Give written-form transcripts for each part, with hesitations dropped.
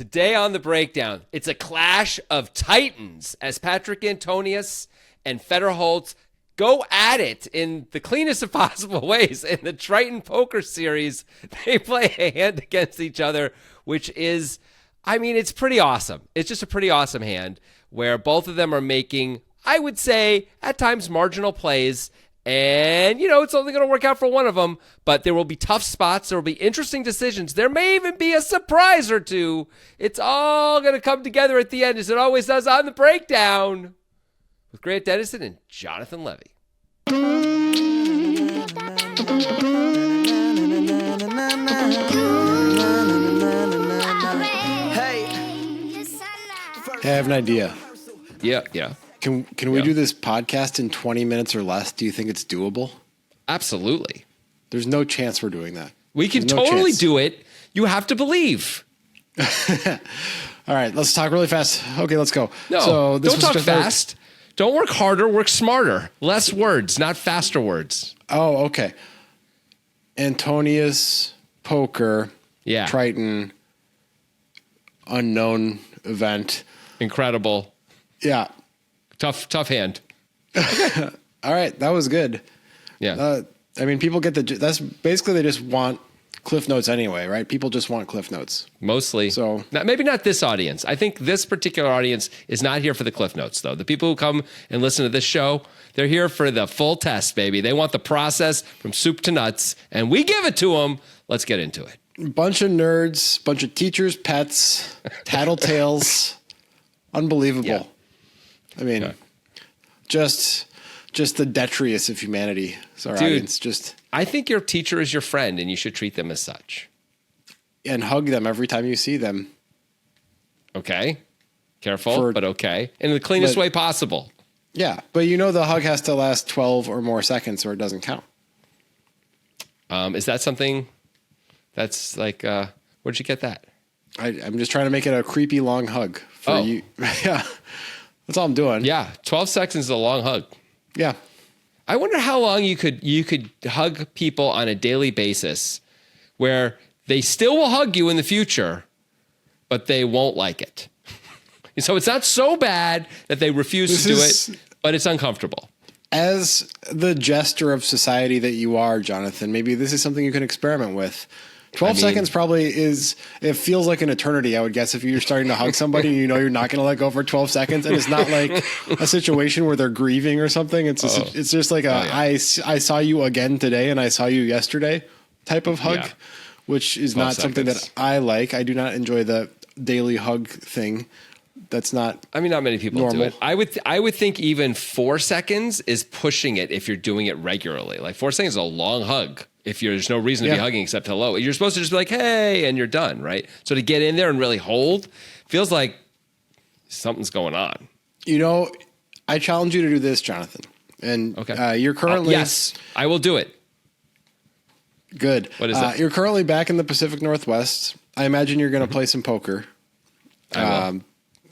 Today on the breakdown, it's a clash of titans as Patrik Antonius and Fedor Holz go at it in the cleanest of possible ways. In the Triton poker series, they play a hand against each other, which is, it's pretty awesome. It's just a pretty awesome hand where both of them are making, I would say, at times marginal plays. And, it's only going to work out for one of them, but there will be tough spots. There will be interesting decisions. There may even be a surprise or two. It's all going to come together at the end, as it always does on the breakdown, with Grant Dennison and Jonathan Levy. Hey, I have an idea. Yeah. Can we do this podcast in 20 minutes or less? Do you think it's doable? Absolutely. There's no chance we're doing that. We can totally do it. You have to believe. All right, let's talk really fast. Okay, let's go. No, so this don't talk fast. Don't work harder, work smarter. Less words, not faster words. Oh, okay. Antonius, poker, Triton, unknown event. Incredible. Yeah. Tough hand. All right, that was good. Yeah. People get that's basically they just want Cliff Notes anyway, right? People just want Cliff Notes. Mostly. So maybe not this audience. I think this particular audience is not here for the Cliff Notes, though. The people who come and listen to this show, they're here for the full test, baby. They want the process from soup to nuts, and we give it to them. Let's get into it. Bunch of nerds, bunch of teachers' pets, tattletales. Unbelievable. Yeah. Just the detritus of humanity. Sorry, audience. I think your teacher is your friend, and you should treat them as such. And hug them every time you see them. Okay. Careful, but okay. In the cleanest way possible. Yeah, but the hug has to last 12 or more seconds or it doesn't count. Is that something that's like, where'd you get that? I'm just trying to make it a creepy long hug for you. Yeah. That's all I'm doing. Yeah, 12 seconds is a long hug. Yeah. I wonder how long you could hug people on a daily basis where they still will hug you in the future, but they won't like it. So it's not so bad that they refuse to do it, but it's uncomfortable. As the jester of society that you are, Jonathan, maybe this is something you can experiment with. 12 seconds probably it feels like an eternity, I would guess, if you're starting to hug somebody and you're not going to let go for 12 seconds. And it's not like a situation where they're grieving or something. It's just like I saw you again today and I saw you yesterday type of hug, which is not something that I like. I do not enjoy the daily hug thing. That's not not many people normal. do it. I would think even 4 seconds is pushing it if you're doing it regularly. Like 4 seconds is a long hug. If there's no reason to be hugging except hello, you're supposed to just be like, hey, and you're done, right? So to get in there and really hold feels like something's going on. I challenge you to do this, Jonathan. And you're currently... yes, I will do it. Good. What is it? You're currently back in the Pacific Northwest. I imagine you're going to play some poker. I will.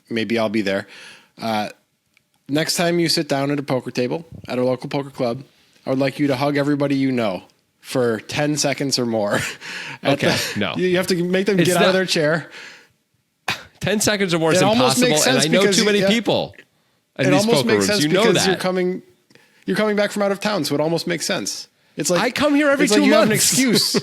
Maybe I'll be there. Next time you sit down at a poker table at a local poker club, I would like you to hug everybody you know for 10 seconds or more. Okay, no. You have to make them get out of their chair. 10 seconds or more is impossible, and I know too many people in these poker rooms. You know that. You're coming back from out of town, so it almost makes sense. It's like I come here every 2 months. You have an excuse.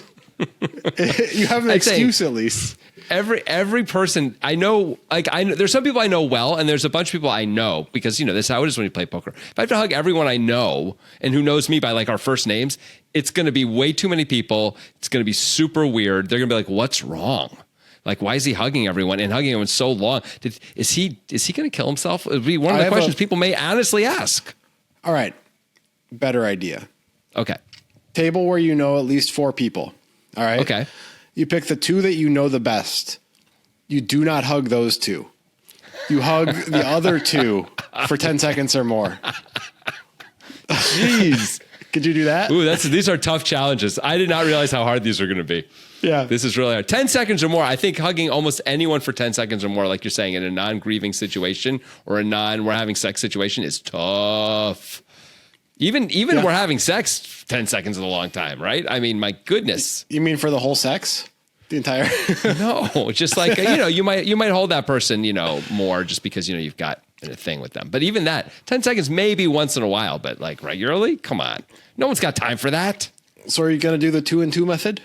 You have an excuse at least. Every person I know, there's some people I know well, and there's a bunch of people I know because this is how it is when you play poker. If I have to hug everyone I know and who knows me by our first names, it's going to be way too many people. It's going to be super weird. They're going to be like, "What's wrong? Why is he hugging everyone and hugging everyone so long? Is he going to kill himself?" It would be one of the questions people may honestly ask. All right, better idea. Okay, table where at least 4 people. All right. Okay. You pick the 2 that you know the best. You do not hug those 2. You hug the other 2 for 10 seconds or more. Jeez. Could you do that? Ooh, these are tough challenges. I did not realize how hard these are going to be. Yeah. This is really hard. 10 seconds or more. I think hugging almost anyone for 10 seconds or more, like you're saying, in a non-grieving situation or a we're having sex situation is tough. Even we're having sex, 10 seconds is a long time, right? My goodness. You mean for the whole sex? The entire No, just like, you might hold that person, more just because, you've got a thing with them. But even that 10 seconds, maybe once in a while, but like regularly, come on. No one's got time for that. So are you going to do the 2 and 2 method?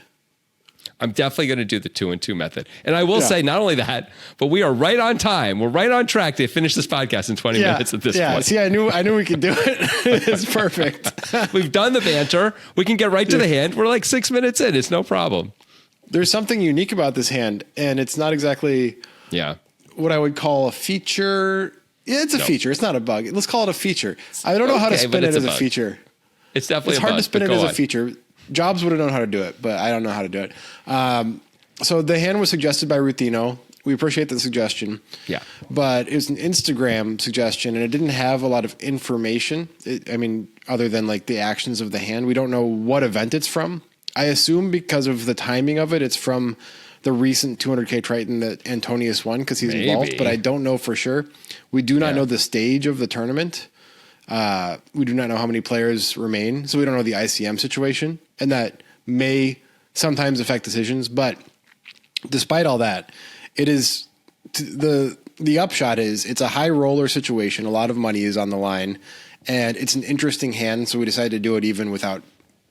I'm definitely going to do the 2 and 2 method. And I will say not only that, but we are right on time. We're right on track to finish this podcast in 20 minutes at this point. See, I knew we could do it. It's perfect. We've done the banter. We can get right to the hand. We're like 6 minutes in. It's no problem. There's something unique about this hand, and it's not exactly what I would call a feature. Yeah, it's a feature. It's not a bug. Let's call it a feature. I don't know how to spin it as a feature. It's definitely hard to spin it as a feature. Jobs would have known how to do it, but I don't know how to do it. So the hand was suggested by Rutino. We appreciate the suggestion. Yeah. But it was an Instagram suggestion, and it didn't have a lot of information. Other than like the actions of the hand. We don't know what event it's from. I assume because of the timing of it, it's from the recent 200K Triton that Antonius won because he's involved, but I don't know for sure. We do not know the stage of the tournament. We do not know how many players remain, so we don't know the ICM situation, and that may sometimes affect decisions. But despite all that, it is the upshot is it's a high roller situation. A lot of money is on the line, and it's an interesting hand. So we decided to do it even without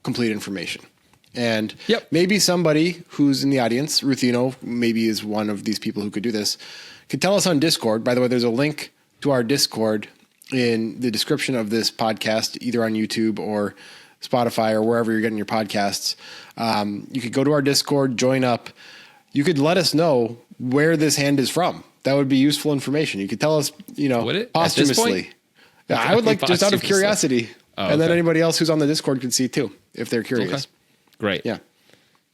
complete information. And maybe somebody who's in the audience, Rutino, maybe is one of these people who could do this, could tell us on Discord. By the way, there's a link to our Discord in the description of this podcast, either on YouTube or Spotify or wherever you're getting your podcasts. You could go to our Discord, join up. You could let us know where this hand is from. That would be useful information. You could tell us, posthumously. Yeah, I would like just out of curiosity. And then anybody else who's on the Discord could see too, if they're curious. Okay. Great. Yeah.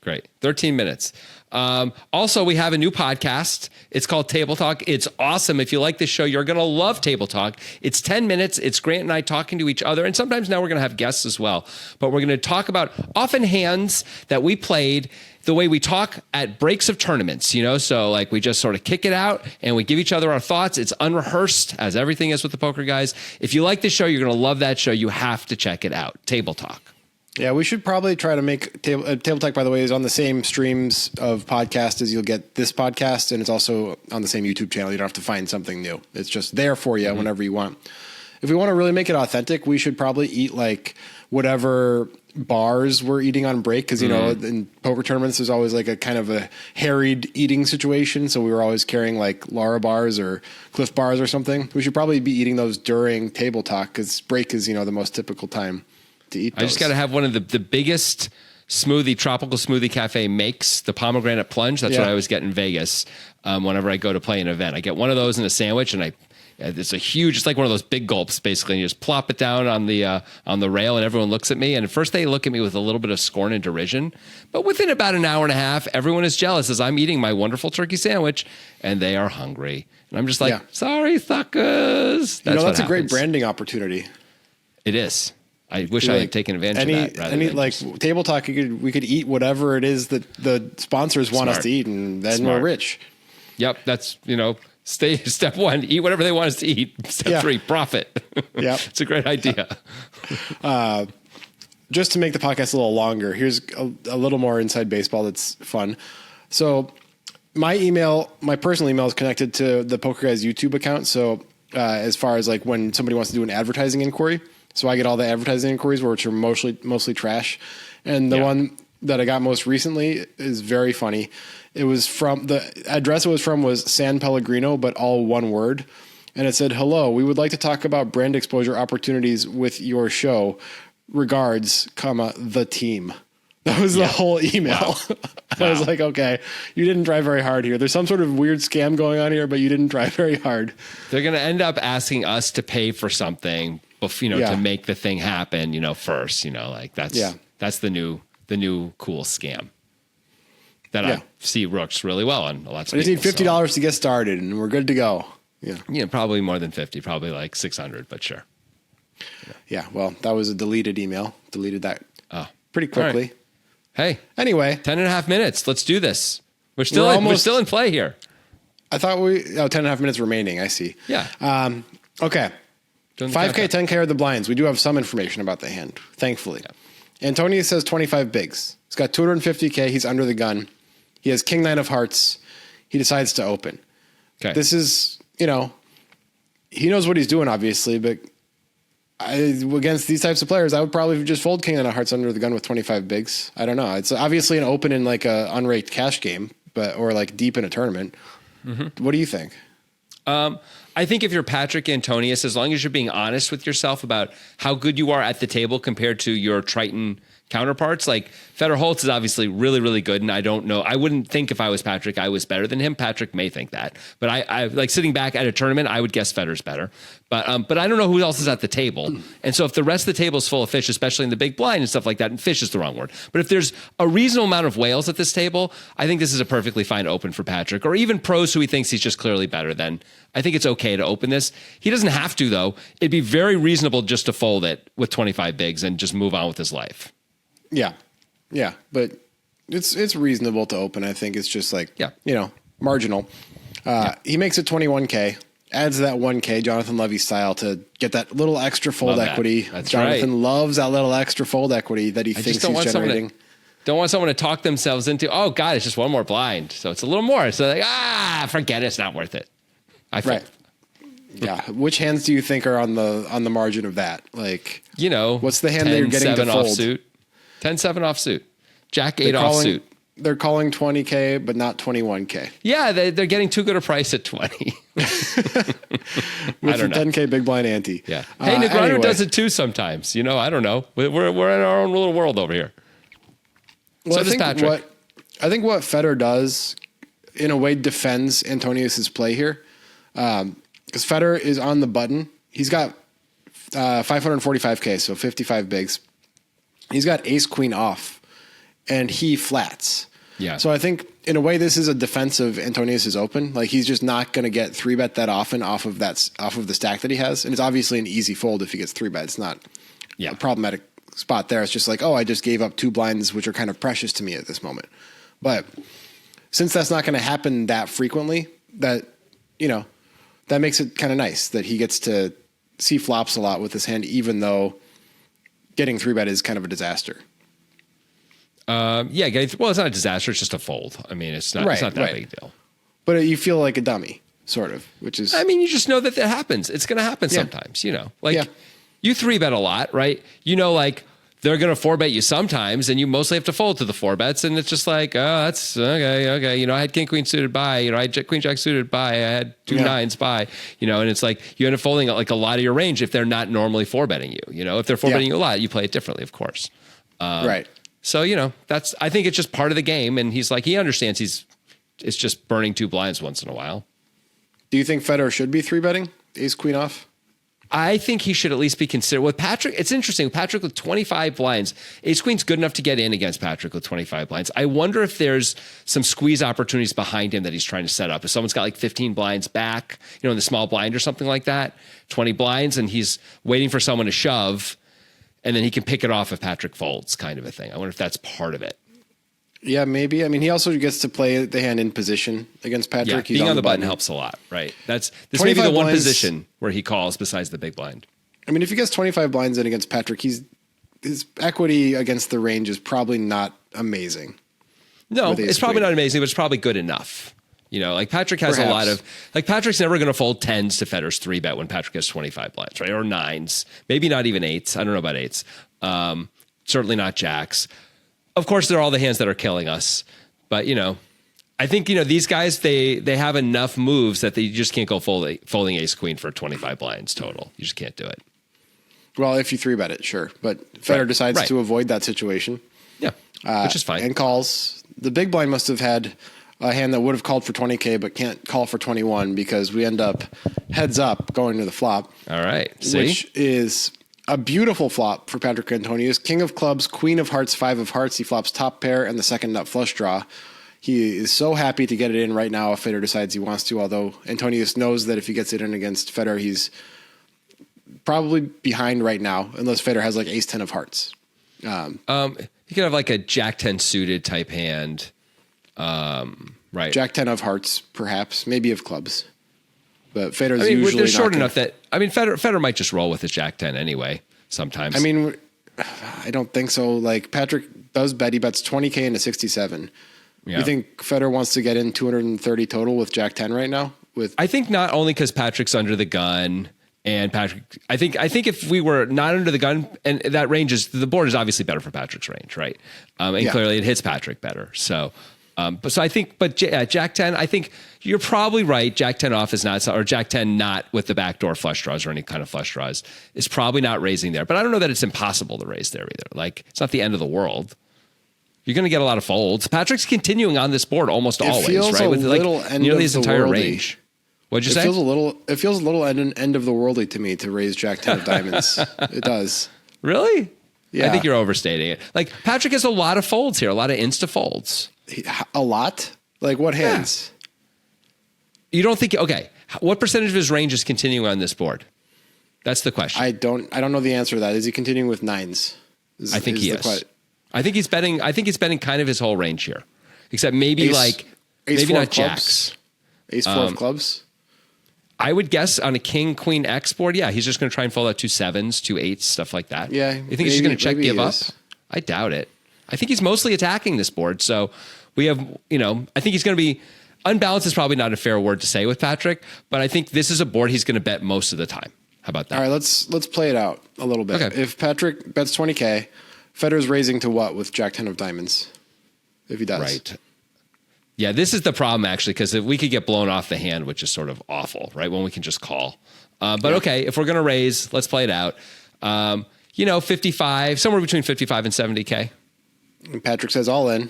Great. 13 minutes. Also, we have a new podcast. It's called Table Talk. It's awesome. If you like this show, you're going to love Table Talk. It's 10 minutes. It's Grant and I talking to each other. And sometimes now we're going to have guests as well. But we're going to talk about often hands that we played the way we talk at breaks of tournaments, So like we just sort of kick it out and we give each other our thoughts. It's unrehearsed, as everything is with the poker guys. If you like this show, you're going to love that show. You have to check it out. Table Talk. Yeah, we should probably try to make Table Talk, by the way, is on the same streams of podcast as you'll get this podcast, and it's also on the same YouTube channel. You don't have to find something new. It's just there for you whenever you want. If we want to really make it authentic, we should probably eat like whatever bars we're eating on break, because, in poker tournaments, there's always like a kind of a harried eating situation, so we were always carrying like Lara bars or Cliff bars or something. We should probably be eating those during Table Talk, because break is, the most typical time to eat those. I just got to have one of the biggest tropical smoothie cafe makes, the pomegranate plunge. That's what I always get in Vegas whenever I go to play an event. I get one of those in a sandwich, and it's like one of those big gulps, basically. And you just plop it down on the rail, and everyone looks at me. And at first they look at me with a little bit of scorn and derision. But within about an hour and a half, everyone is jealous as I'm eating my wonderful turkey sandwich, and they are hungry. And I'm just like, sorry, suckers. That's a great branding opportunity. It is. I wish I had taken advantage of that. Table Talk, we could eat whatever it is that the sponsors want us to eat, and then we're rich. Yep, that's step one, eat whatever they want us to eat. Step three, profit. Yeah, it's a great idea. Just to make the podcast a little longer, here's a little more inside baseball that's fun. So my personal email is connected to the Poker Guys YouTube account. So as far as like when somebody wants to do an advertising inquiry, so I get all the advertising inquiries, which are mostly trash. And the one that I got most recently is very funny. It was from the address it was from was San Pellegrino, but all one word. And it said, "Hello, we would like to talk about brand exposure opportunities with your show. Regards, the team." That was the whole email. Wow. I was like, okay, you didn't try very hard here. There's some sort of weird scam going on here, but you didn't try very hard. They're going to end up asking us to pay for something, to make the thing happen, first, like that's the new cool scam that I see works really well on lots of people. I just need $50 to get started and we're good to go. Yeah. Probably more than 50, probably like 600, but sure. Yeah. Well, that was a deleted email. Deleted that pretty quickly. Right. Hey, anyway, 10 and a half minutes. Let's do this. We're still in play here. I thought 10 and a half minutes remaining. I see. Yeah. Okay. 5K, 10K are the blinds. We do have some information about the hand, thankfully. Yeah. Antonius says 25 bigs. He's got 250K. He's under the gun. He has king nine of hearts. He decides to open. Okay. This is, he knows what he's doing, obviously, but against these types of players, I would probably just fold king nine of hearts under the gun with 25 bigs. I don't know. It's obviously an open in like a unraked cash game, or like deep in a tournament. Mm-hmm. What do you think? I think if you're Patrik Antonius, as long as you're being honest with yourself about how good you are at the table compared to your Triton counterparts, like Fedor Holz is obviously really, really good. And I don't know, I wouldn't think if I was Patrik, I was better than him. Patrik may think that, but I like sitting back at a tournament, I would guess Fedor's better. But I don't know who else is at the table. And so if the rest of the table is full of fish, especially in the big blind and stuff like that, and fish is the wrong word, but if there's a reasonable amount of whales at this table, I think this is a perfectly fine open for Patrik, or even pros who he thinks he's just clearly better than. I think it's okay to open this. He doesn't have to, though. It'd be very reasonable just to fold it with 25 bigs and just move on with his life. Yeah, but it's reasonable to open. I think it's just like, marginal. He makes it 21K, adds that 1K Jonathan Levy style to get that little extra fold equity. That's Jonathan loves that little extra fold equity that he thinks he's generating. Don't want someone to talk themselves into, oh God, it's just one more blind. So it's a little more. So like, forget it. It's not worth it. I fold. Right. Yeah. Which hands do you think are on the margin of that? Like, what's the hand that you're getting to fold? Offsuit. 10-7 offsuit. Jack 8 offsuit. They're calling 20K, but not 21K. Yeah, they're getting too good a price at 20. With the 10K big blind ante. Yeah. Hey, Negreanu does it too sometimes. I don't know. We're in our own little world over here. Well, so does Patrik. I think what Fedor does, in a way, defends Antonius's play here. Because Fedor is on the button. He's got 545K, so 55 bigs. He's got ace queen off, and he flats. Yeah. So I think in a way this is a defense of Antonius's open. Like he's just not going to get 3-bet that often off of the stack that he has, and it's obviously an easy fold if he gets 3-bet. It's not a problematic spot there. It's just like, I just gave up 2 blinds, which are kind of precious to me at this moment. But since that's not going to happen that frequently, that makes it kind of nice that he gets to see flops a lot with his hand, even though getting 3-bet is kind of a disaster. Well, it's not a disaster. It's just a fold. I mean, it's not that big deal. But you feel like a dummy, sort of, which is... I mean, you just know that happens. It's going to happen sometimes, You 3-bet a lot, right? They're going to 4-bet you sometimes, and you mostly have to fold to the 4-bets, and it's just like, that's okay. I had king, queen suited by, I had queen, jack suited by, I had 2 nines by, and it's like you end up folding like a lot of your range if they're not normally 4-betting you. If they're 4-betting you a lot, you play it differently, of course. Right. So, I think it's just part of the game, and he understands it's just burning 2 blinds once in a while. Do you think Fedor should be 3-betting ace queen off? I think he should at least be considered. With Patrik, it's interesting. Patrik with 25 blinds, ace queen's good enough to get in against Patrik with 25 blinds. I wonder if there's some squeeze opportunities behind him that he's trying to set up. If someone's got like 15 blinds back, in the small blind or something like that, 20 blinds, and he's waiting for someone to shove, and then he can pick it off if Patrik folds, kind of a thing. I wonder if that's part of it. Yeah, maybe. I mean, he also gets to play the hand in position against Patrik. Yeah, being on the button helps a lot, right? This may be the one position where he calls besides the big blind. I mean, if he gets 25 blinds in against Patrik, his equity against the range is probably not amazing. No, it's probably not amazing, but it's probably good enough. Patrik has a lot of... Patrik's never going to fold 10s to Fedor's 3-bet when Patrik has 25 blinds, right? Or 9s. Maybe not even 8s. I don't know about 8s. Certainly not jacks. Of course, there are all the hands that are killing us. But, I think, these guys, they have enough moves that they just can't go folding ace queen for 25 blinds total. You just can't do it. Well, if you 3-bet it, sure. But Fedor decides to avoid that situation. Yeah, which is fine. And calls. The big blind must have had a hand that would have called for 20K but can't call for 21 because we end up heads up going to the flop. All right. See? Which is... a beautiful flop for Patrik Antonius. King of clubs, queen of hearts, 5 of hearts. He flops top pair and the second nut flush draw. He is so happy to get it in right now if Fedor decides he wants to, although Antonius knows that if he gets it in against Fedor, he's probably behind right now, unless Fedor has like ace 10 of hearts. He could have like a jack 10 suited type hand. Right. Jack 10 of hearts, perhaps, maybe of clubs. But Fedor's usually they're short enough that Fedor might just roll with his jack 10 anyway. Sometimes. I mean, I don't think so. Like Patrik does bet. He bets 20K into 67. You think Fedor wants to get in 230 total with Jack 10 right now? I think not only because Patrick's under the gun, and Patrick, I think if we were not under the gun, and that range is, the board is obviously better for Patrick's range, right? And clearly it hits Patrick better. So, Jack 10, I think you're probably right. Jack 10 off is not, or Jack 10 not with the backdoor flush draws or any kind of flush draws is probably not raising there. But I don't know that it's impossible to raise there either. Like, it's not the end of the world. You're going to get a lot of folds. Patrick's continuing on this board almost always, right? With nearly his entire range. What'd you say? It feels a little end of the worldly to me to raise Jack 10 of diamonds. It does. Really? Yeah. I think you're overstating it. Like, Patrick has a lot of folds here, a lot of insta folds. A lot? Like what hands? You don't think, okay, what percentage of his range is continuing on this board? That's the question. I don't know the answer to that. Is he continuing with nines? I think he is. I think he's betting kind of his whole range here. Except maybe maybe not jacks. Ace 4 of clubs? I would guess on a king, queen, X board, yeah, he's just going to try and fold out 2 7s, 2 8s, stuff like that. Yeah. You think he's just going to check give up? I doubt it. I think he's mostly attacking this board. So we have, I think he's going to be, unbalanced is probably not a fair word to say with Patrick, but I think this is a board he's going to bet most of the time. How about that? All right, let's play it out a little bit. Okay. If Patrick bets 20K, Fedor's raising to what with Jack 10 of diamonds? If he does. Right. Yeah, this is the problem, actually, because if we could get blown off the hand, which is sort of awful, right? When we can just call. Okay, if we're going to raise, let's play it out. 55, somewhere between 55 and 70K. And Patrick says all in.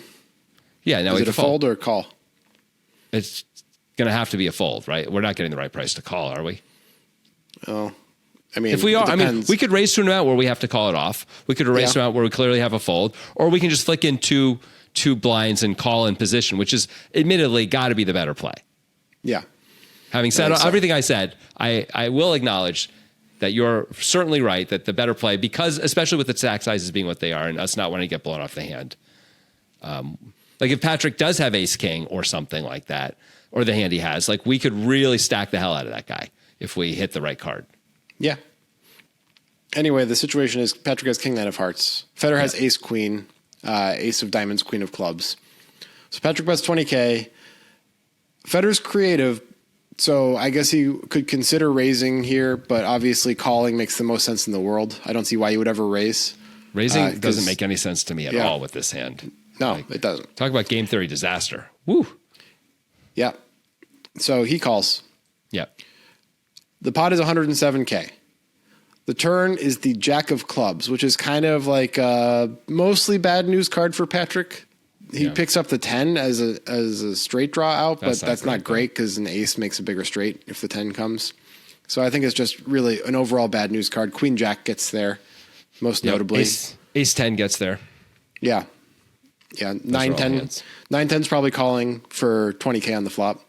Yeah, now is it a fold or a call? It's going to have to be a fold, right? We're not getting the right price to call, are we? Oh, I mean, if we are, we could raise to an amount where we have to call it off. We could raise to an amount where we clearly have a fold, or we can just flick in two blinds and call in position, which is admittedly got to be the better play. Yeah. Having said everything I said, I will acknowledge that you're certainly right that the better play, because especially with the stack sizes being what they are and us not wanting to get blown off the hand. Like if Patrick does have ace king or something like that, or the hand he has, like we could really stack the hell out of that guy if we hit the right card. Yeah. Anyway, the situation is Patrick has king nine of hearts. Fedor has ace queen, ace of diamonds, queen of clubs. So Patrick bets 20K. Fedor's creative, so I guess he could consider raising here, but obviously calling makes the most sense in the world. I don't see why you would ever raise. Raising doesn't make any sense to me at all with this hand. No, it doesn't. Talk about game theory disaster. Woo. Yeah. So he calls. Yeah. The pot is 107K. The turn is the jack of clubs, which is kind of like a mostly bad news card for Patrick. He picks up the 10 as a straight draw out, but that's not great because an ace makes a bigger straight if the 10 comes. So I think it's just really an overall bad news card. Queen jack gets there, most notably. Ace 10 gets there. Yeah. Yeah, 9-10. 9-10's probably calling for 20K on the flop.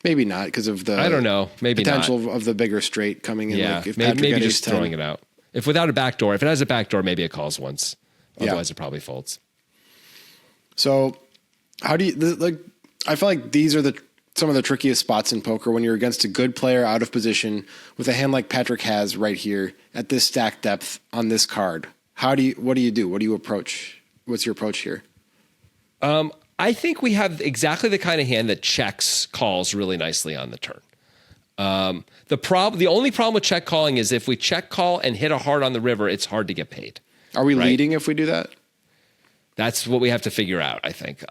Maybe not because of the I don't know. Maybe potential not. Of the bigger straight coming in. Yeah, like if maybe just throwing it out. If without a backdoor, if it has a backdoor, maybe it calls once. Otherwise, it probably folds. So, how do you I feel like these are some of the trickiest spots in poker when you're against a good player out of position with a hand like Patrick has right here at this stack depth on this card. What do you do? What do you approach? What's your approach here? I think we have exactly the kind of hand that checks calls really nicely on the turn. The only problem with check calling is if we check call and hit a heart on the river, it's hard to get paid. Are we leading if we do that? That's what we have to figure out, I think.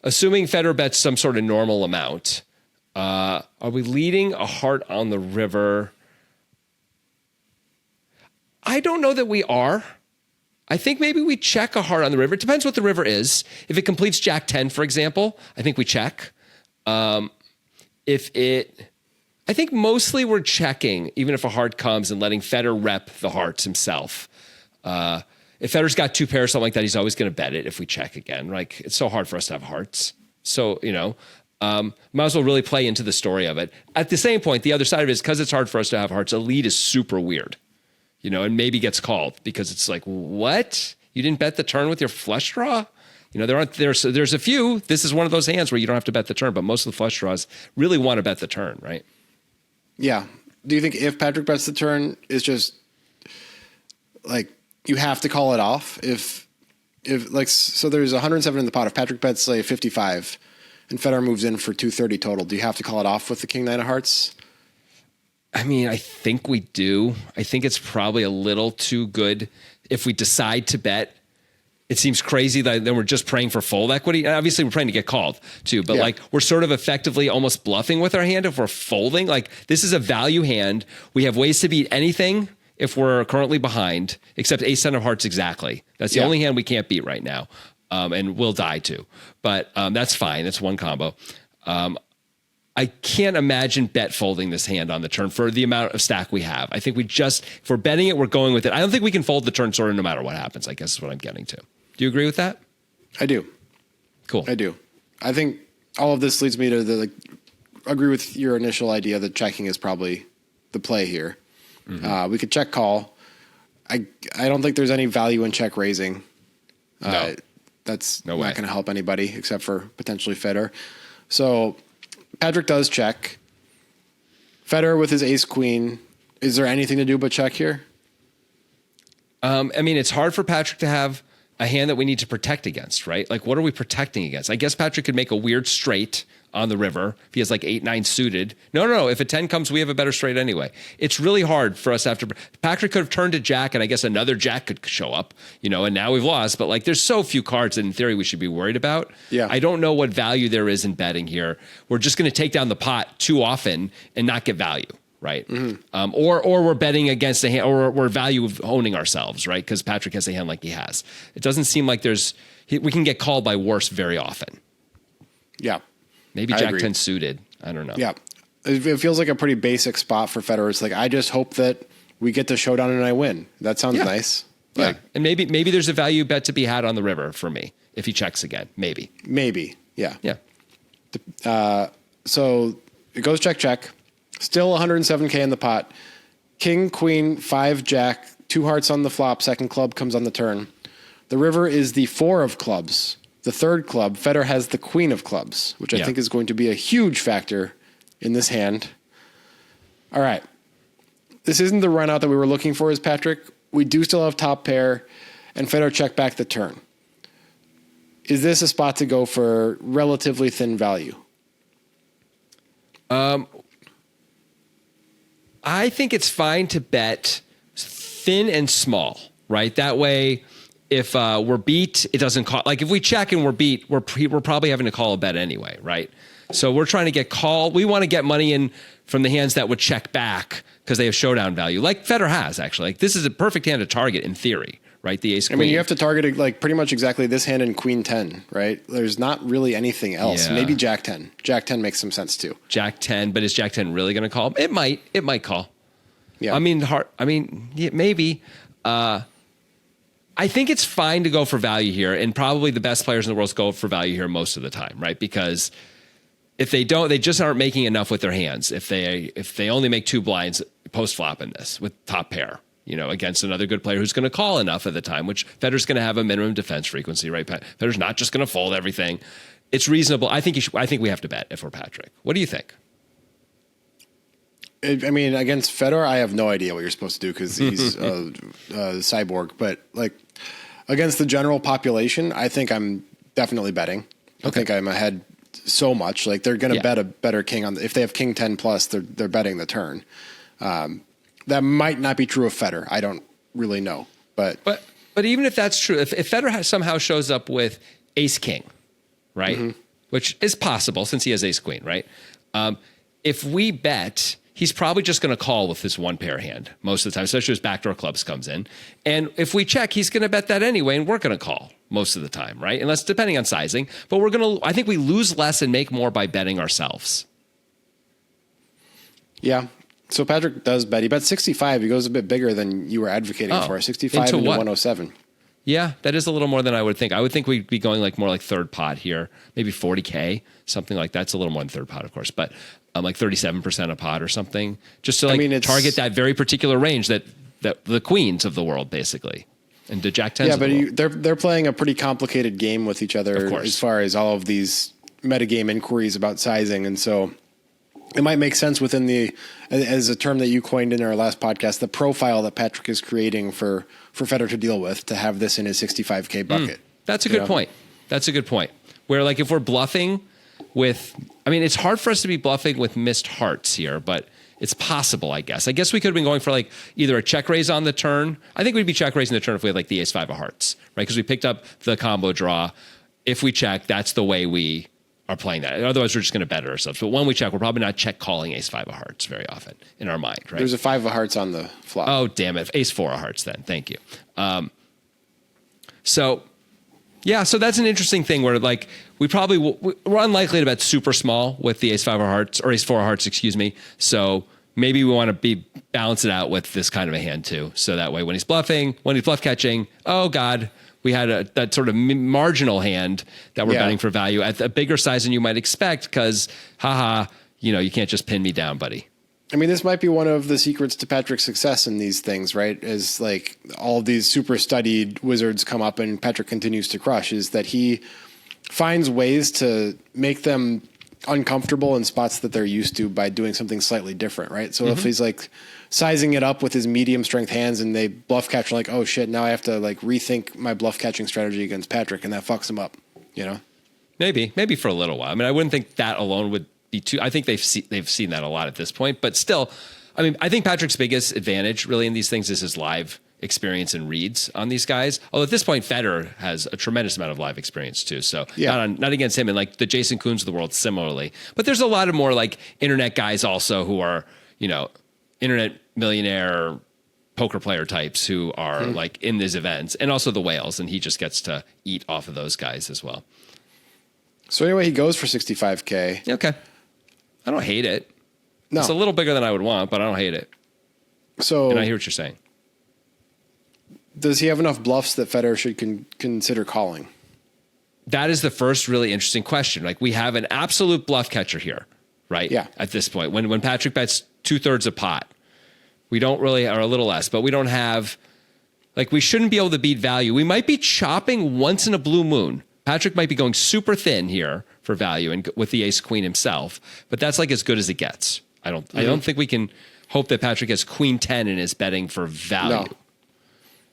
Assuming Fedor bets some sort of normal amount, are we leading a heart on the river? I don't know that we are. I think maybe we check a heart on the river. It depends what the river is. If it completes Jack 10, for example, I think we check. I think mostly we're checking, even if a heart comes, and letting Fedor rep the hearts himself. If Fedor's got two pairs, something like that, he's always going to bet it if we check again. Like, it's so hard for us to have hearts. So, might as well really play into the story of it. At the same point, the other side of it is because it's hard for us to have hearts, a lead is super weird. And maybe gets called because it's like, what? You didn't bet the turn with your flush draw? There's a few. This is one of those hands where you don't have to bet the turn, but most of the flush draws really want to bet the turn, right? Yeah. Do you think if Patrick bets the turn, it's just like you have to call it off if so there's 107 in the pot. If Patrik bets say 55 and Fedor moves in for 230 total, do you have to call it off with the king nine of hearts? I mean, I think we do. I think it's probably a little too good if we decide to bet. It seems crazy that then we're just praying for fold equity. And obviously, we're praying to get called too, but like we're sort of effectively almost bluffing with our hand if we're folding. Like this is a value hand. We have ways to beat anything if we're currently behind, except ace ten of hearts exactly. That's the only hand we can't beat right now, and we'll die too. But that's fine. That's one combo. I can't imagine bet folding this hand on the turn for the amount of stack we have. I think if we're betting it, we're going with it. I don't think we can fold the turn sort of no matter what happens, I guess is what I'm getting to. Do you agree with that? I do. Cool. I do. I think all of this leads me to agree with your initial idea that checking is probably the play here. We could check call. I don't think there's any value in check raising. No. That's not going to help anybody except for potentially Fedor. So Patrik does check. Fedor with his ace queen. Is there anything to do but check here? I mean, it's hard for Patrik to have a hand that we need to protect against, right? Like, what are we protecting against? I guess Patrik could make a weird straight on the river if he has like 8-9 suited. No. If a 10 comes, we have a better straight anyway. It's really hard for us after Patrik could have turned to jack, and I guess another jack could show up, and now we've lost. But like, there's so few cards that in theory we should be worried about. Yeah. I don't know what value there is in betting here. We're just going to take down the pot too often and not get value. Right. Mm-hmm. Or we're betting against a hand, or we're value of owning ourselves, right? Because Patrik has a hand like he has. It doesn't seem like we can get called by worse very often. Yeah. Maybe Jack 10 suited. I don't know. Yeah. It feels like a pretty basic spot for Fedor. It's like, I just hope that we get the showdown and I win. That sounds nice. Yeah. And maybe there's a value bet to be had on the river for me if he checks again. Maybe. Yeah. Yeah. So it goes check. Still 107K in the pot. King, queen, 5, jack, 2 hearts on the flop. Second club comes on the turn. The river is the 4 of clubs. The third club, Fedor has the queen of clubs, which I think is going to be a huge factor in this hand. All right. This isn't the run out that we were looking for as Patrik. We do still have top pair, and Fedor check back the turn. Is this a spot to go for relatively thin value? I think it's fine to bet thin and small, right? That way, if we're beat, it doesn't call. Like if we check and we're beat, we're probably having to call a bet anyway, right? So we're trying to get called. We want to get money in from the hands that would check back because they have showdown value, like Fedor has actually. Like this is a perfect hand to target in theory, right? The ace queen. I mean, you have to target like pretty much exactly this hand and queen 10, right? There's not really anything else. Yeah. Maybe jack 10. Jack 10 makes some sense too. Jack 10, but is jack 10 really going to call? It might call. Yeah. Maybe. I think it's fine to go for value here, and probably the best players in the world go for value here most of the time, right? Because if they don't, they just aren't making enough with their hands. If they only make 2 blinds post flop in this with top pair, against another good player who's going to call enough at the time, which Fedor's going to have a minimum defense frequency, right? Fedor's not just going to fold everything. It's reasonable. I think we have to bet if we're Patrik. What do you think? I mean, against Fedor, I have no idea what you're supposed to do because he's a cyborg. But like against the general population, I think I'm definitely betting. I think I'm ahead so much. Like they're going to bet a better king on. If they have king 10 plus, they're betting the turn. That might not be true of Fedor. I don't really know. But even if that's true, if Fedor somehow shows up with ace king, right, which is possible since he has ace queen, right? If we bet, he's probably just going to call with his 1 pair hand most of the time, especially as backdoor clubs comes in. And if we check, he's going to bet that anyway, and we're going to call most of the time, right? Unless depending on sizing. But I think we lose less and make more by betting ourselves. Yeah. So Patrik does bet. He bets 65. He goes a bit bigger than you were advocating for. 65 into 107. Yeah, that is a little more than I would think. I would think we'd be going like more like third pot here, maybe 40K, something like that. It's a little more than third pot, of course, but like 37% a pot or something, just to target that very particular range that the queens of the world basically, and the jack 10s. Yeah, but they're playing a pretty complicated game with each other as far as all of these metagame inquiries about sizing, and so it might make sense within as a term that you coined in our last podcast, the profile that Patrik is creating for Fedor to deal with, to have this in his 65K bucket. That's a good point. That's a good point. Where like if we're bluffing with, I mean, it's hard for us to be bluffing with missed hearts here, but it's possible, I guess. I guess we could have been going for like either a check raise on the turn. I think we'd be check raising the turn if we had like the ace five of hearts, right? Because we picked up the combo draw. If we check, that's the way we are playing that. Otherwise, we're just going to bet ourselves. But when we check, we're probably not check calling ace five of hearts very often in our mind, right? There's a five of hearts on the flop. Oh, damn it. Ace four of hearts then. Thank you. So that's an interesting thing where like we're unlikely to bet super small with the ace five of hearts or ace four of hearts, excuse me. So maybe we want to balance it out with this kind of a hand too. So that way when he's bluffing, when he's bluff catching, oh God, we had that sort of marginal hand that we're betting for value at a bigger size than you might expect because, you can't just pin me down, buddy. I mean, this might be one of the secrets to Patrick's success in these things, right? Is like all of these super studied wizards come up and Patrick continues to crush, is that he finds ways to make them uncomfortable in spots that they're used to by doing something slightly different, right? So if he's like sizing it up with his medium strength hands and they bluff catch, like, oh shit, now I have to like rethink my bluff catching strategy against Patrick, and that fucks him up, Maybe for a little while. I mean, I wouldn't think that alone would be too. I think they've seen that a lot at this point, but still, I mean, I think Patrick's biggest advantage really in these things is his live experience and reads on these guys. Although at this point, Fedor has a tremendous amount of live experience too. So not against him, and like the Jason Koons of the world similarly. But there's a lot of more like internet guys also who are, internet millionaire poker player types who are like in these events, and also the whales, and he just gets to eat off of those guys as well. So anyway, he goes for 65K. Okay. I don't hate it. No. It's a little bigger than I would want, but I don't hate it. So, and I hear what you're saying. Does he have enough bluffs that Fedor should consider calling? That is the first really interesting question. Like we have an absolute bluff catcher here, right? Yeah. At this point, when Patrick bets 2/3 a pot, we don't really, or a little less, but we don't have, like we shouldn't be able to beat value. We might be chopping once in a blue moon. Patrick might be going super thin here for value and with the ace queen himself, but that's like as good as it gets. I don't think we can hope that Patrick has queen 10 in his betting for value. No.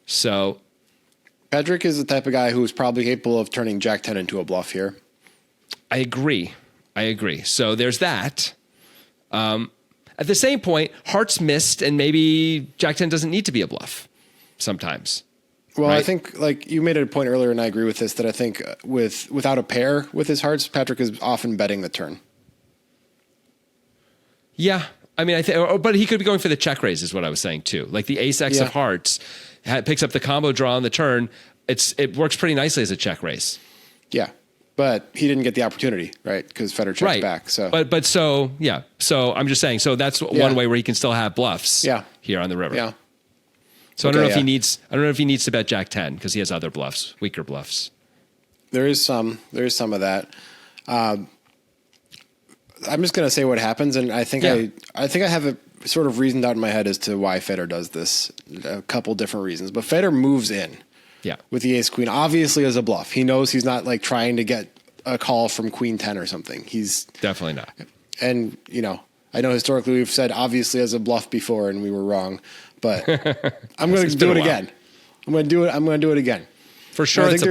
So Patrick is the type of guy who is probably capable of turning jack 10 into a bluff here. I agree. So there's that. At the same point, hearts missed and maybe jack 10 doesn't need to be a bluff sometimes. Well, right? I think like you made a point earlier, and I agree with this, that I think without a pair with his hearts, Patrick is often betting the turn. Yeah. I mean, but he could be going for the check raise is what I was saying too. Like the ace X of hearts picks up the combo draw on the turn. It works pretty nicely as a check raise. Yeah. But he didn't get the opportunity, right? Because Fedor checked back. So, So I'm just saying. So that's one way where he can still have bluffs. Here on the river. Yeah. So I don't know if he needs. I don't know if he needs to bet jack 10 because he has other bluffs, weaker bluffs. There is some of that. I'm just going to say what happens, and I think I have it sort of reasoned out in my head as to why Fedor does this. A couple different reasons, but Fedor moves in. With the ace queen, obviously as a bluff. He knows he's not like trying to get a call from queen 10 or something. He's definitely not. And I know historically we've said obviously as a bluff before, and we were wrong. But I'm going to do it again. I'm going to do it again. For sure, I think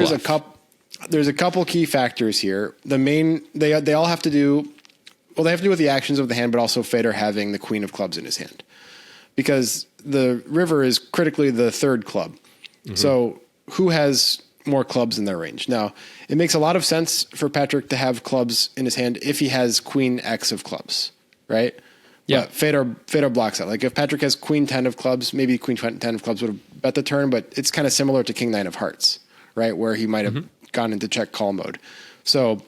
there's a couple key factors here. The main they all have to do. Well, they have to do with the actions of the hand, but also Fedor having the queen of clubs in his hand, because the river is critically the third club. Mm-hmm. So who has more clubs in their range? Now, it makes a lot of sense for Patrick to have clubs in his hand if he has queen X of clubs, right? Yeah. But Fedor blocks that. Like if Patrick has queen 10 of clubs, maybe queen 10 of clubs would have bet the turn, but it's kind of similar to king 9 of hearts, right? Where he might have gone into check call mode. So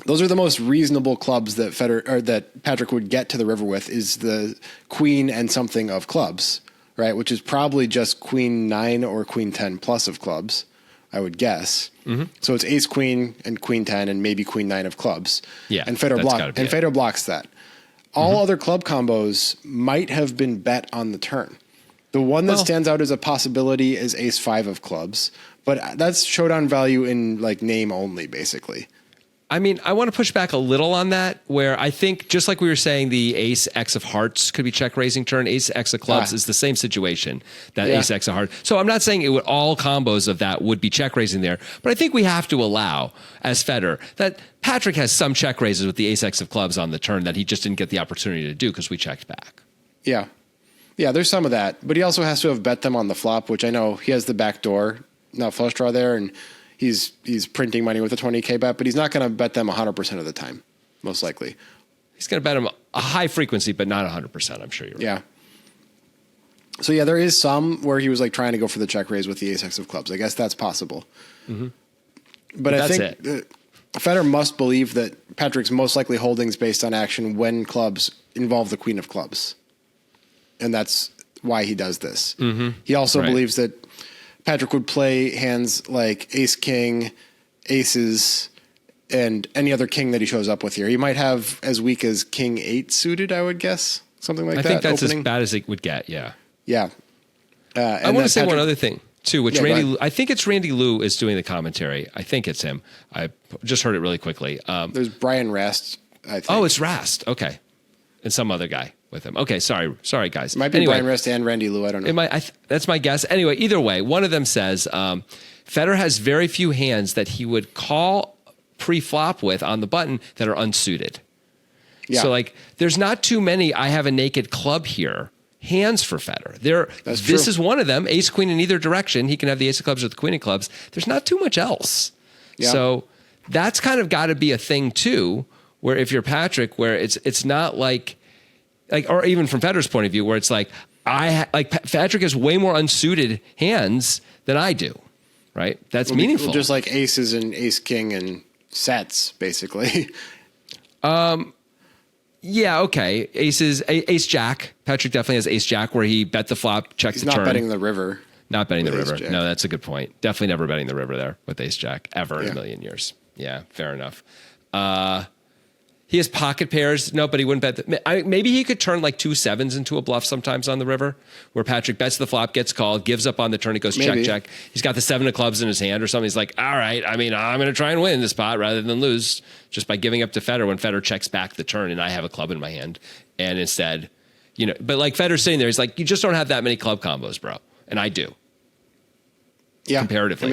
those are the most reasonable clubs that that Patrick would get to the river with, is the queen and something of clubs, right? Which is probably just queen 9 or queen 10 plus of clubs, I would guess. Mm-hmm. So it's ace queen and queen 10 and maybe queen 9 of clubs. Yeah. And Fedor blocks that. All other club combos might have been bet on the turn. The one that stands out as a possibility is ace 5 of clubs, but that's showdown value in like name only, basically. I mean, I want to push back a little on that, where I think, just like we were saying, the ace X of hearts could be check raising turn. Ace X of clubs is the same situation, that ace X of hearts. So I'm not saying it would, all combos of that would be check raising there, but I think we have to allow, as Fedor, that Patrik has some check raises with the ace X of clubs on the turn that he just didn't get the opportunity to do because we checked back. Yeah. Yeah, there's some of that, but he also has to have bet them on the flop, which I know he has the back door, not flush draw there, and he's printing money with a 20K bet, but he's not going to bet them 100% of the time, most likely. He's going to bet them a high frequency, but not 100%. I'm sure you're right. Yeah. So yeah, there is some where he was like trying to go for the check raise with the ace X of clubs. I guess that's possible. Mm-hmm. But I think Fedor must believe that Patrik's most likely holdings based on action when clubs involve the queen of clubs. And that's why he does this. Mm-hmm. He also believes that Patrik would play hands like ace king, aces, and any other king that he shows up with here. He might have as weak as king 8 suited, I would guess. Something like that. I think that's opening. As bad as it would get, yeah. Yeah. I want to say one other thing, too, which I think it's Randy Liu is doing the commentary. I think it's him. I just heard it really quickly. There's Brian Rast, I think. Oh, it's Rast. Okay. And some other guy with him. Okay, sorry, guys. It might be Brian Rast and Randy Liu. I don't know. That's my guess. Anyway, either way, one of them says Fedor has very few hands that he would call pre-flop with on the button that are unsuited. Yeah. So, like, there's not too many I have a naked club here hands for Fedor. This is one of them. Ace, queen in either direction. He can have the ace of clubs or the queen of clubs. There's not too much else. Yeah. So that's kind of got to be a thing, too, where if you're Patrik, where it's not like, or even from Fedor's point of view, where it's like Patrik has way more unsuited hands than I do, right? That's meaningful. Just like aces and ace king and sets, basically. Yeah, okay. Ace jack. Patrik definitely has ace jack where he bet the flop, checked the turn. He's not betting the river. Not betting the river. No, that's a good point. Definitely never betting the river there with ace jack ever in a million years. Yeah, fair enough. He has pocket pairs. No, but he wouldn't bet. Maybe he could turn like 2 7s into a bluff sometimes on the river, where Patrik bets the flop, gets called, gives up on the turn, it goes check, check. He's got the 7 of clubs in his hand or something. He's like, all right, I mean, I'm going to try and win this spot rather than lose just by giving up to Fedor when Fedor checks back the turn and I have a club in my hand. And instead, but like Fedor's sitting there, he's like, you just don't have that many club combos, bro. And I do. Yeah. Comparatively.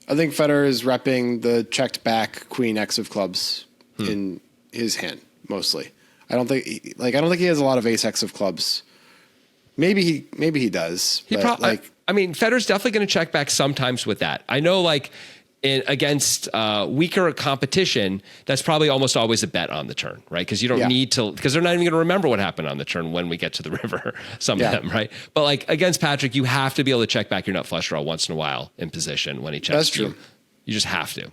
I think Fedor is repping the checked back queen X of clubs in his hand mostly. I don't think he has a lot of ace X of clubs. Maybe he does. Fedor's definitely going to check back sometimes with that. I know, against weaker competition, that's probably almost always a bet on the turn, right? Because you don't need to, because they're not even going to remember what happened on the turn when we get to the river. Some of them, right? But against Patrik, you have to be able to check back your nut flush draw once in a while in position when he checks. That's true. You just have to.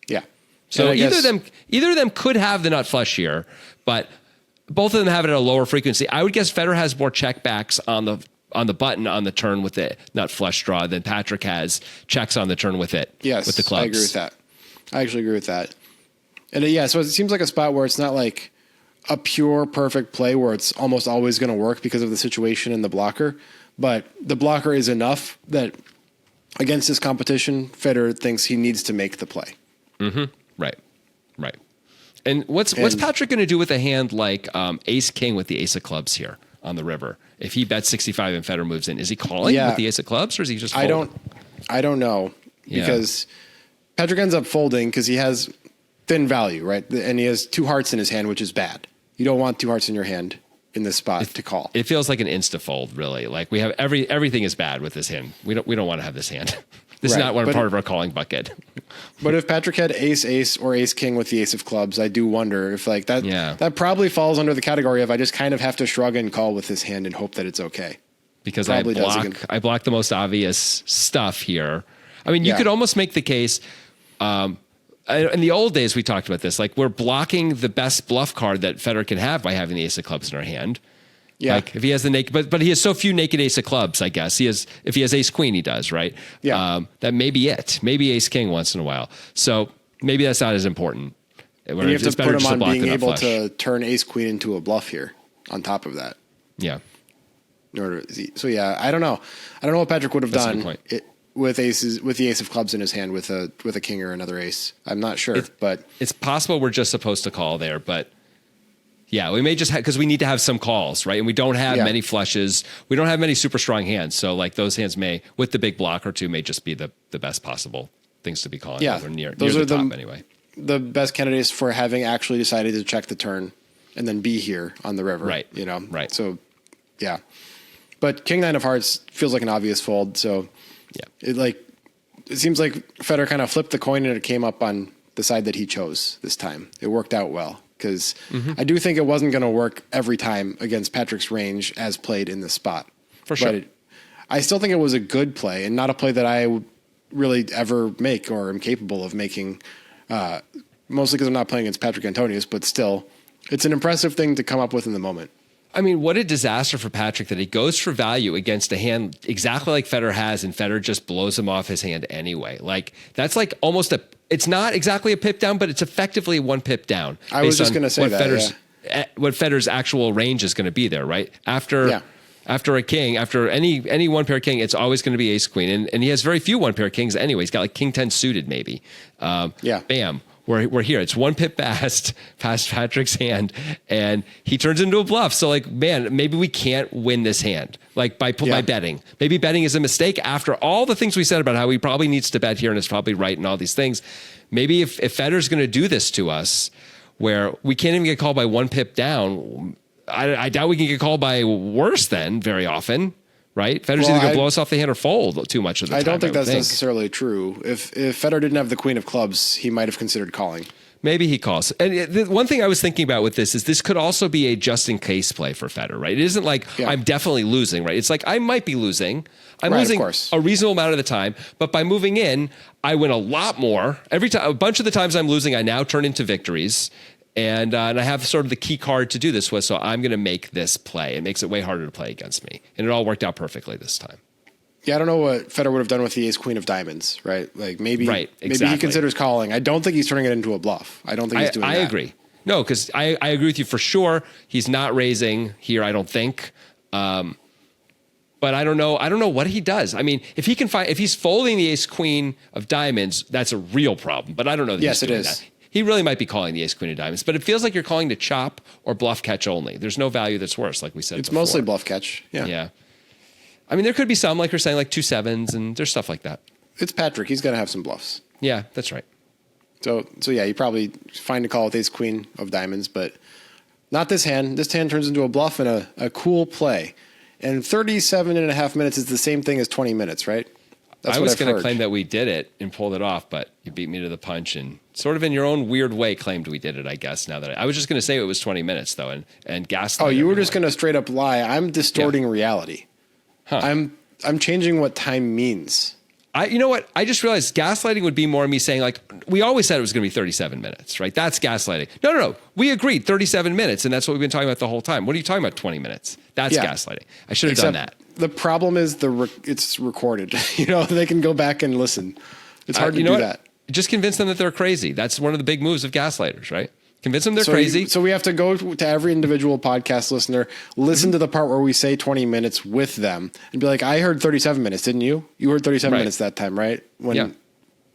Yeah. So either of them could have the nut flush here, but both of them have it at a lower frequency. I would guess Fedor has more checkbacks on the button on the turn with the nut flush draw than Patrik has checks on the turn with it. Yes, with the clubs. I agree with that. I actually agree with that. And so it seems like a spot where it's not like a pure perfect play where it's almost always going to work because of the situation and the blocker, but the blocker is enough that against this competition, Fedor thinks he needs to make the play. Mm-hmm. Right. And what's Patrik going to do with a hand like ace king with the ace of clubs here on the river? If he bets 65 and Fedor moves in, is he calling with the ace of clubs or is he just folding? I don't know because Patrik ends up folding because he has thin value, right? And he has 2 hearts in his hand, which is bad. You don't want 2 hearts in your hand in this spot to call. It feels like an insta fold, really. Like we have everything is bad with this hand. We don't want to have this hand. This is not part of our calling bucket. But if Patrik had ace, or ace king with the ace of clubs, I do wonder if that. Yeah. That probably falls under the category of I just kind of have to shrug and call with this hand and hope that it's okay. Because I block the most obvious stuff here. I mean, you could almost make the case. In the old days, we talked about this. Like we're blocking the best bluff card that Fedor can have by having the ace of clubs in our hand. Yeah. Like if he has the naked, but he has so few naked ace of clubs, I guess. If he has ace queen, he does, right? Yeah. That may be it. Maybe ace king once in a while. So maybe that's not as important. And you have to put him on being able to turn ace queen into a bluff here on top of that. Yeah. I don't know. I don't know what Patrik would have done with the ace of clubs in his hand with a king or another ace. I'm not sure, but it's possible we're just supposed to call there, but yeah, we may just have, because we need to have some calls, right? And we don't have many flushes. We don't have many super strong hands. So like those hands may, with the big block or two, may just be the best possible things to be calling. Yeah, near those are the top anyway. The best candidates for having actually decided to check the turn and then be here on the river. Right. Right. So yeah. But King Nine of Hearts feels like an obvious fold. So it seems like Fedor kind of flipped the coin and it came up on the side that he chose this time. It worked out well. Because I do think it wasn't going to work every time against Patrick's range as played in this spot. For sure. But I still think it was a good play and not a play that I would really ever make or am capable of making, mostly because I'm not playing against Patrik Antonius, but still, it's an impressive thing to come up with in the moment. I mean, what a disaster for Patrik that he goes for value against a hand exactly like Fedor has, and Fedor just blows him off his hand anyway. Like, that's like almost it's not exactly a pip down, but it's effectively one pip down. I was just going to say what Fedor's actual range is going to be there, right? After a king, after any one pair king, it's always going to be ace queen. And he has very few one pair kings anyway. He's got like king 10 suited maybe. Bam. We're here. It's one pip past Patrick's hand, and he turns into a bluff. So like, man, maybe we can't win this hand like by betting. Maybe betting is a mistake after all the things we said about how he probably needs to bet here and is probably right and all these things. Maybe if Fedor's going to do this to us, where we can't even get called by one pip down, I doubt we can get called by worse than very often. Right? Fedor's either going to blow us off the hand or fold too much of the time. I don't think that's necessarily true. If Fedor didn't have the queen of clubs, he might have considered calling. Maybe he calls. And the one thing I was thinking about with this could also be a just in case play for Fedor, right? It isn't like I'm definitely losing, right? It's like I might be losing. I'm losing a reasonable amount of the time, but by moving in, I win a lot more. Every time, a bunch of the times I'm losing, I now turn into victories. And I have sort of the key card to do this with, so I'm going to make this play. It makes it way harder to play against me. And it all worked out perfectly this time. Yeah, I don't know what Fedor would have done with the ace queen of diamonds, right? Like maybe he considers calling. I don't think he's turning it into a bluff. I don't think he's doing that. I agree. No, because I agree with you for sure. He's not raising here, I don't think. But I don't know what he does. I mean, if he's folding the ace queen of diamonds, that's a real problem. But I don't know that he's doing that. He really might be calling the ace queen of diamonds, but it feels like you're calling to chop or bluff catch only. There's no value that's worse, like we said. It's mostly bluff catch. Yeah. I mean, there could be some, like you're saying, like 2 7s, and there's stuff like that. It's Patrik. He's going to have some bluffs. Yeah, that's right. So yeah, you probably find a call with ace queen of diamonds, but not this hand. This hand turns into a bluff and a cool play. And 37.5 minutes is the same thing as 20 minutes, right? I was going to claim that we did it and pulled it off, but you beat me to the punch and sort of in your own weird way claimed we did it, I guess. Now that I was just going to say it was 20 minutes though, and gaslight. Oh, you were just going to straight up lie. I'm distorting reality. Huh. I'm changing what time means. You know what? I just realized gaslighting would be more me saying like, we always said it was going to be 37 minutes, right? That's gaslighting. No. We agreed 37 minutes. And that's what we've been talking about the whole time. What are you talking about 20 minutes? That's gaslighting. I should have done that. The problem is it's recorded. They can go back and listen. It's hard to do that. Just convince them that they're crazy. That's one of the big moves of gaslighters, right? Convince them they're crazy. So we have to go to every individual podcast listener, listen to the part where we say 20 minutes with them and be like, I heard 37 minutes, didn't you? You heard 37 minutes that time, right? When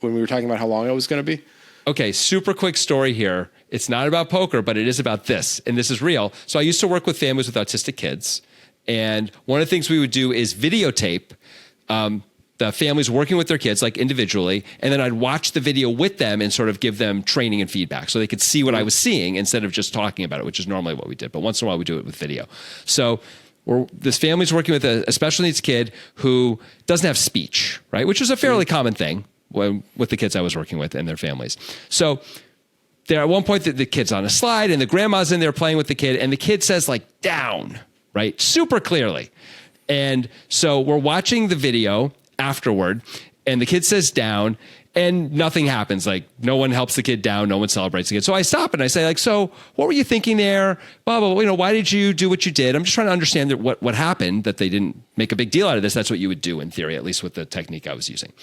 we were talking about how long it was going to be. Okay, super quick story here. It's not about poker, but it is about this, and this is real. So I used to work with families with autistic kids, and one of the things we would do is videotape the families working with their kids, like individually, and then I'd watch the video with them and sort of give them training and feedback so they could see what I was seeing instead of just talking about it, which is normally what we did. But once in a while, we do it with video. So this family's working with a special needs kid who doesn't have speech, right? Which is a fairly common thing with the kids I was working with and their families. So there, at one point, the kid's on a slide and the grandma's in there playing with the kid, and the kid says like down, right? Super clearly. And so we're watching the video afterward, and the kid says down, and nothing happens. Like no one helps the kid down, no one celebrates the kid. So I stop and I say like, so what were you thinking there? Blah, blah, blah. Why did you do what you did? I'm just trying to understand what happened, that they didn't make a big deal out of this. That's what you would do in theory, at least with the technique I was using.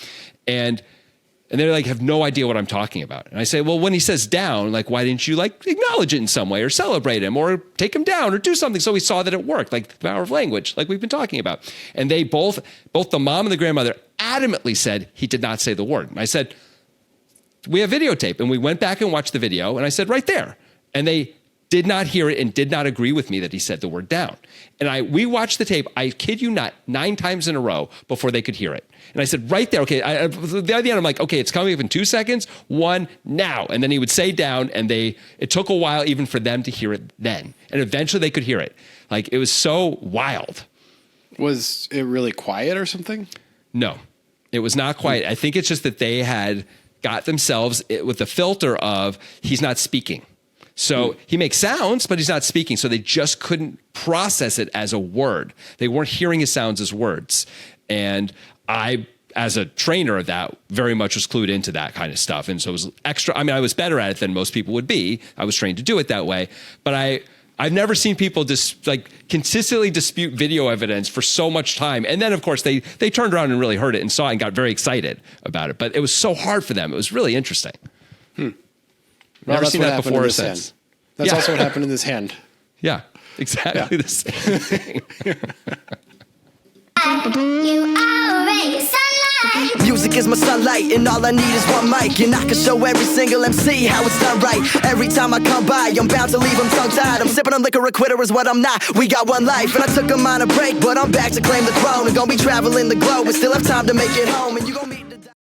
And they're like, have no idea what I'm talking about. And I say, well, when he says down, like, why didn't you like acknowledge it in some way or celebrate him or take him down or do something? So we saw that it worked, like the power of language, like we've been talking about. And they both the mom and the grandmother adamantly said he did not say the word. And I said, we have videotape. And we went back and watched the video, and I said, right there. And they did not hear it and did not agree with me that he said the word down. And we watched the tape, I kid you not, 9 times in a row before they could hear it. And I said, right there, okay. At the end, I'm like, okay, it's coming up in 2 seconds. 1, now. And then he would say down, and it took a while even for them to hear it then. And eventually they could hear it. Like, it was so wild. Was it really quiet or something? No, it was not quiet. I think it's just that they had got themselves with the filter of he's not speaking. So he makes sounds, but he's not speaking. So they just couldn't process it as a word. They weren't hearing his sounds as words. And I, as a trainer of that, very much was clued into that kind of stuff. And so it was extra. I mean, I was better at it than most people would be. I was trained to do it that way. But I've never seen people just consistently dispute video evidence for so much time. And then, of course, they turned around and really heard it and saw it and got very excited about it. But it was so hard for them. It was really interesting. Well, never seen that before or since. That's also what happened in this hand. Yeah, exactly the same thing. Music is my sunlight, and all I need is one mic, and I can show every single MC how it's done right. Every time I come by, I'm bound to leave them tongue-tied. I'm sipping on liquor, a quitter is what I'm not. We got one life, and I took a minor break, but I'm back to claim the throne. And gonna be traveling the globe, and still have time to make it home. And you gonna be